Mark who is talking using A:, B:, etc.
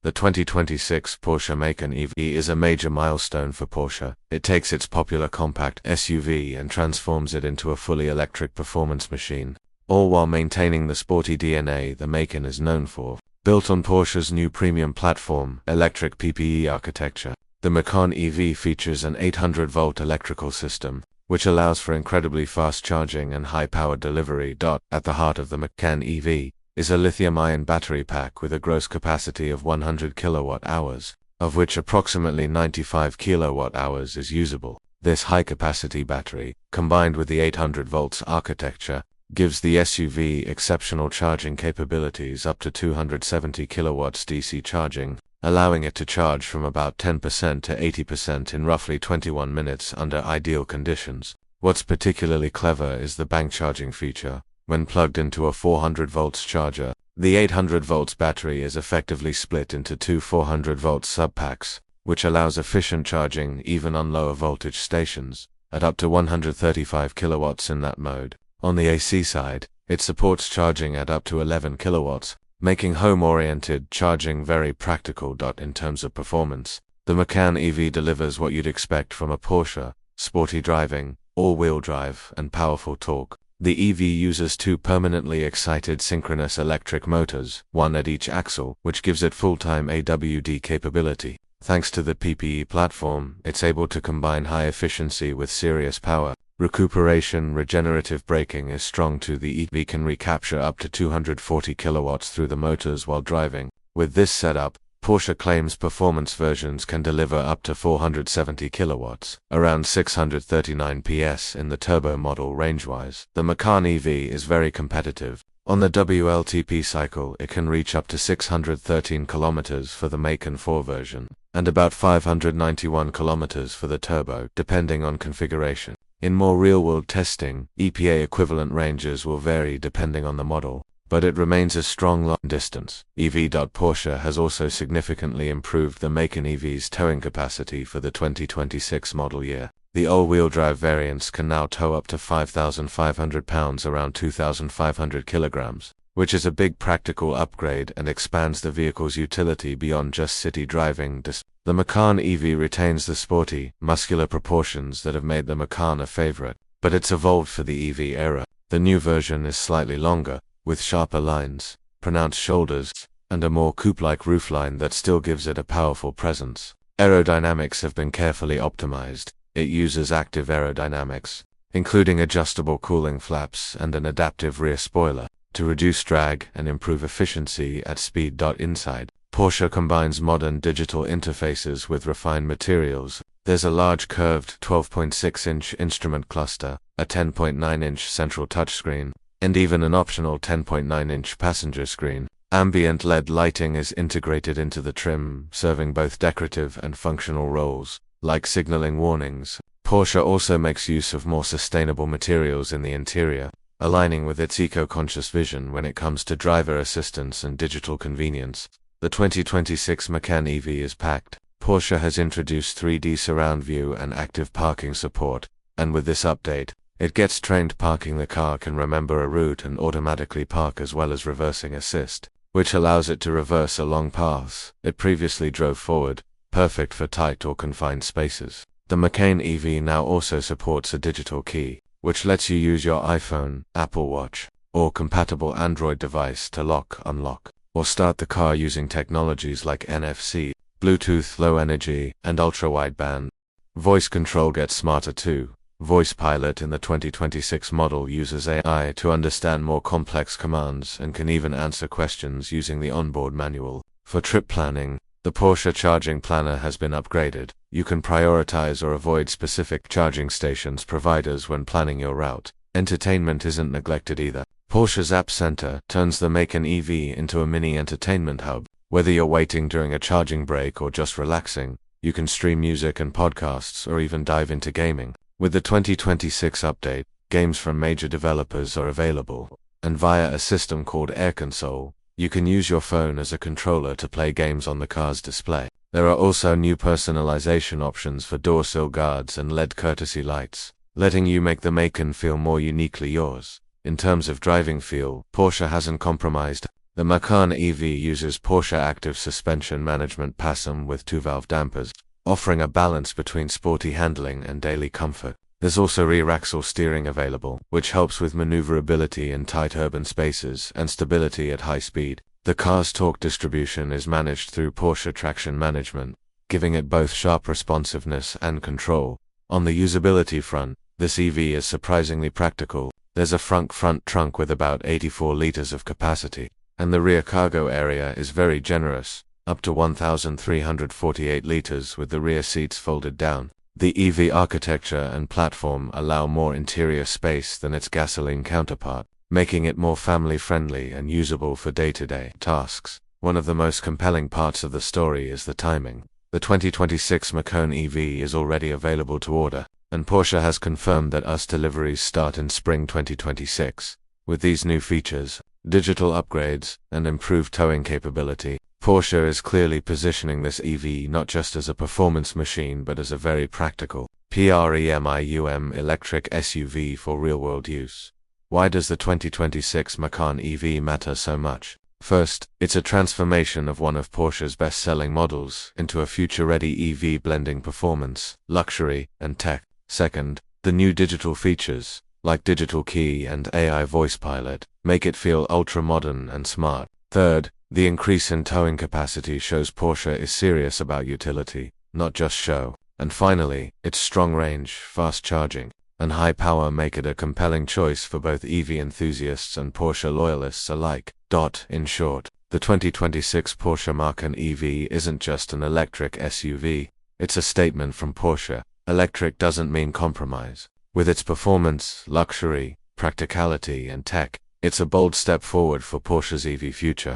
A: The 2026 Porsche Macan EV is a major milestone for Porsche. It takes its popular compact SUV and transforms it into a fully electric performance machine, all while maintaining the sporty DNA the Macan is known for. Built on Porsche's new premium platform, electric PPE architecture, the Macan EV features an 800-volt electrical system, which allows for incredibly fast charging and high-power delivery. At the heart of the Macan EV is a lithium-ion battery pack with a gross capacity of 100 kilowatt-hours, of which approximately 95 kilowatt-hours is usable. This high-capacity battery, combined with the 800 volts architecture, gives the SUV exceptional charging capabilities up to 270 kilowatts DC charging, allowing it to charge from about 10% to 80% in roughly 21 minutes under ideal conditions. What's particularly clever is the bank charging feature. When plugged into a 400 volts charger, the 800 volts battery is effectively split into two 400 volts subpacks, which allows efficient charging even on lower voltage stations, at up to 135 kilowatts in that mode. On the AC side, it supports charging at up to 11 kilowatts, making home-oriented charging very practical. In terms of performance, the Macan EV delivers what you'd expect from a Porsche: sporty driving, all-wheel drive, and powerful torque. The EV uses two permanently excited synchronous electric motors, one at each axle, which gives it full-time AWD capability. Thanks to the PPE platform, it's able to combine high efficiency with serious power. Regenerative braking is strong too. The EV can recapture up to 240 kilowatts through the motors while driving. With this setup, Porsche claims performance versions can deliver up to 470 kilowatts, around 639 PS in the turbo model range-wise. The Macan EV is very competitive. On the WLTP cycle, it can reach up to 613 kilometers for the Macan 4 version, and about 591 kilometers for the turbo, depending on configuration. In more real-world testing, EPA equivalent ranges will vary depending on the model, but it remains a strong long distance. Porsche has also significantly improved the Macan EV's towing capacity for the 2026 model year. The all-wheel drive variants can now tow up to 5,500 pounds, around 2,500 kilograms, which is a big practical upgrade and expands the vehicle's utility beyond just city driving. The Macan EV retains the sporty, muscular proportions that have made the Macan a favorite, but it's evolved for the EV era. The new version is slightly longer, with sharper lines, pronounced shoulders, and a more coupe-like roofline that still gives it a powerful presence. Aerodynamics have been carefully optimized. It uses active aerodynamics, including adjustable cooling flaps and an adaptive rear spoiler, to reduce drag and improve efficiency at speed. Inside, Porsche combines modern digital interfaces with refined materials. There's a large curved 12.6-inch instrument cluster, a 10.9-inch central touchscreen, and even an optional 10.9-inch passenger screen. Ambient LED lighting is integrated into the trim, serving both decorative and functional roles, like signaling warnings. Porsche also makes use of more sustainable materials in the interior, aligning with its eco-conscious vision when it comes to driver assistance and digital convenience. The 2026 Macan EV is packed. Porsche has introduced 3D surround view and active parking support, and with this update, it gets trained parking. The car can remember a route and automatically park, as well as reversing assist, which allows it to reverse along paths it previously drove forward, perfect for tight or confined spaces. The Macan EV now also supports a digital key, which lets you use your iPhone, Apple Watch, or compatible Android device to lock, unlock, or start the car using technologies like NFC, Bluetooth Low Energy, and ultra-wideband. Voice control gets smarter too. Voice Pilot in the 2026 model uses AI to understand more complex commands and can even answer questions using the onboard manual. For trip planning, the Porsche Charging Planner has been upgraded. You can prioritize or avoid specific charging stations providers when planning your route. Entertainment isn't neglected either. Porsche's App Center turns the Macan EV into a mini entertainment hub. Whether you're waiting during a charging break or just relaxing, you can stream music and podcasts or even dive into gaming. With the 2026 update, games from major developers are available, and via a system called Air Console, you can use your phone as a controller to play games on the car's display. There are also new personalization options for door sill guards and LED courtesy lights, letting you make the Macan feel more uniquely yours. In terms of driving feel, Porsche hasn't compromised. The Macan EV uses Porsche active suspension management PASM with 2-valve dampers, offering a balance between sporty handling and daily comfort. There's also rear axle steering available, which helps with maneuverability in tight urban spaces and stability at high speed. The car's torque distribution is managed through Porsche Traction Management, giving it both sharp responsiveness and control. On the usability front, this EV is surprisingly practical. There's a front trunk with about 84 liters of capacity, and the rear cargo area is very generous, up to 1,348 liters with the rear seats folded down. The EV architecture and platform allow more interior space than its gasoline counterpart, making it more family-friendly and usable for day-to-day tasks. One of the most compelling parts of the story is the timing. The 2026 Macan EV is already available to order, and Porsche has confirmed that US deliveries start in spring 2026. With these new features, digital upgrades, and improved towing capability, Porsche is clearly positioning this EV not just as a performance machine but as a very practical, premium electric SUV for real-world use. Why does the 2026 Macan EV matter so much? First, it's a transformation of one of Porsche's best-selling models into a future-ready EV blending performance, luxury, and tech. Second, the new digital features, like digital key and AI voice pilot, make it feel ultra-modern and smart. Third, the increase in towing capacity shows Porsche is serious about utility, not just show. And finally, its strong range, fast charging, and high power make it a compelling choice for both EV enthusiasts and Porsche loyalists alike. In short, the 2026 Porsche Macan EV isn't just an electric SUV, it's a statement from Porsche. Electric doesn't mean compromise. With its performance, luxury, practicality, and tech, it's a bold step forward for Porsche's EV future.